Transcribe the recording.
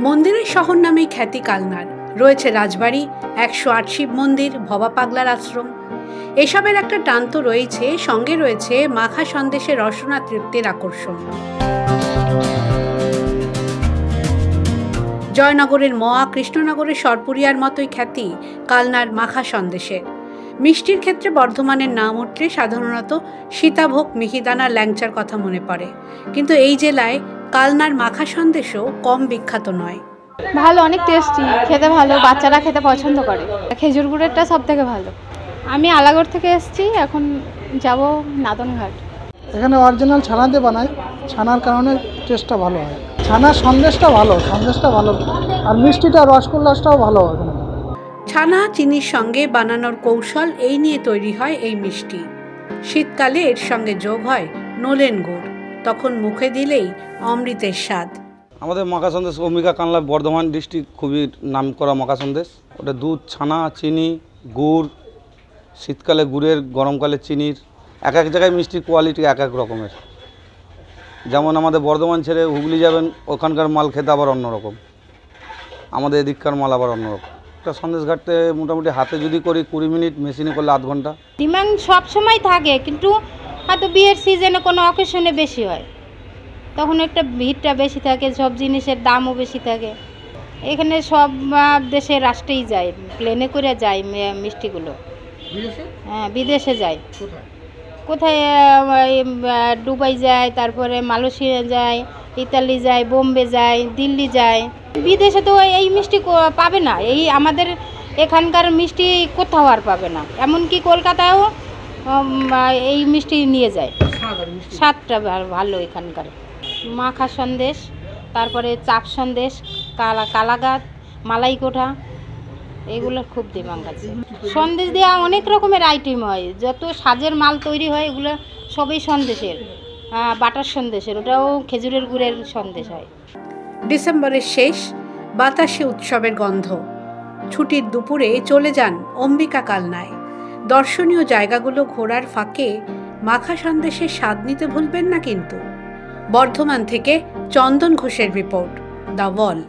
মন্দিরের শহর নামেই খ্যাতি কালনার। রয়েছে রাজবাড়ি, 108 শিব মন্দির, ভবা পাগলার আশ্রম। এসবের একটা টান তো রয়েছে, সঙ্গে রয়েছে মাখা সন্দেশের রসনা তৃপ্তির আকর্ষণ। জয়নগরের মোয়া, কৃষ্ণনগরের সরপুরিয়ার মতোই খ্যাতি কালনার মাখা সন্দেশের। মিষ্টির ক্ষেত্রে বর্ধমানের নাম উঠলে সাধারণত সীতাভোগ, মিহিদানা, ল্যাংচার কথা মনে পড়ে, কিন্তু এই জেলায় কালনার মাখা সন্দেশও কম বিখ্যাত নয়। ভালো, অনেক টেস্টি, খেতে ভালো, বাচ্চারা খেতে পছন্দ করে। খেজুর গুড়েরটা সব থেকে ভালো। আমি আলাগড় থেকে এসেছি, এখন যাব নাদনঘাট। এখানে অরিজিনাল ছানা দিয়ে বানায়, ছানার কারণে টেস্টটা ভালো হয়। ছানার সন্দেশটা ভালো আর মিষ্টিটা, রসগোল্লাটাও ভালো হয়। ছানা চিনির সঙ্গে বানানোর কৌশল এই নিয়ে তৈরি হয় এই মিষ্টি। শীতকালে এর সঙ্গে যোগ হয় নলেন গুড়, তখন মুখে দিলেই অমৃতের স্বাদ। আমাদের মাখা সন্দেশ অম্বিকা কালনা বর্ধমান ডিস্ট্রিক্ট খুবই নাম করা মাখা সন্দেশ। ওটা দুধ, ছানা, চিনি, গুড়, শীতকালে গুড়ের, গরমকালে চিনির। এক এক জায়গায় মিষ্টির কোয়ালিটি এক এক রকমের। যেমন আমাদের বর্ধমান ছেড়ে হুগলি যাবেন, ওখানকার মাল খেতে আবার অন্যরকম, আমাদের এদিককার মাল আবার অন্যরকম। একটা সন্দেশ ঘাটতে মোটামুটি হাতে যদি করি 20 মিনিট, মেশিনে করলে আধ ঘন্টা। ডিমান্ড সব সময় থাকে, কিন্তু হয়তো বিয়ের সিজনে কোনো অকেশনে বেশি হয়, তখন একটা ভিড়টা বেশি থাকে, সব জিনিসের দামও বেশি থাকে। এখানে সব দেশে রাষ্ট্রেই যায়, প্লেনে করে যায় মিষ্টিগুলো। হ্যাঁ, বিদেশে যায়। কোথায়? দুবাই যায়, তারপরে মালয়েশিয়া যায়, ইতালি যায়, বোম্বে যায়, দিল্লি যায়। বিদেশে তো এই মিষ্টি পাবে না, এই আমাদের এখানকার মিষ্টি কোথাও আর পাবে না। এমনকি কলকাতায়ও এই মিষ্টি নিয়ে যায়। স্বাদটা ভালো এখানকার। মাখা সন্দেশ, তারপরে চাপ সন্দেশ, কালাগাদ, মালাই কোঠা, এগুলোর খুব ডিমান্ড আছে। সন্দেশ দেওয়া অনেক রকমের আইটেম হয়, যত সাজের মাল তৈরি হয় এগুলো সবই সন্দেশের। বাটার সন্দেশের, ওটাও খেজুরের গুড়ের সন্দেশ হয়। ডিসেম্বরের শেষ, বাতাসে উৎসবের গন্ধ। ছুটির দুপুরে চলে যান অম্বিকা কালনায়। দর্শনীয় জায়গাগুলো ঘোরার ফাঁকে মাখা সন্দেশের স্বাদ নিতে ভুলবেন না কিন্তু। বর্ধমান থেকে চন্দন ঘোষের রিপোর্ট, দ্য ওয়াল।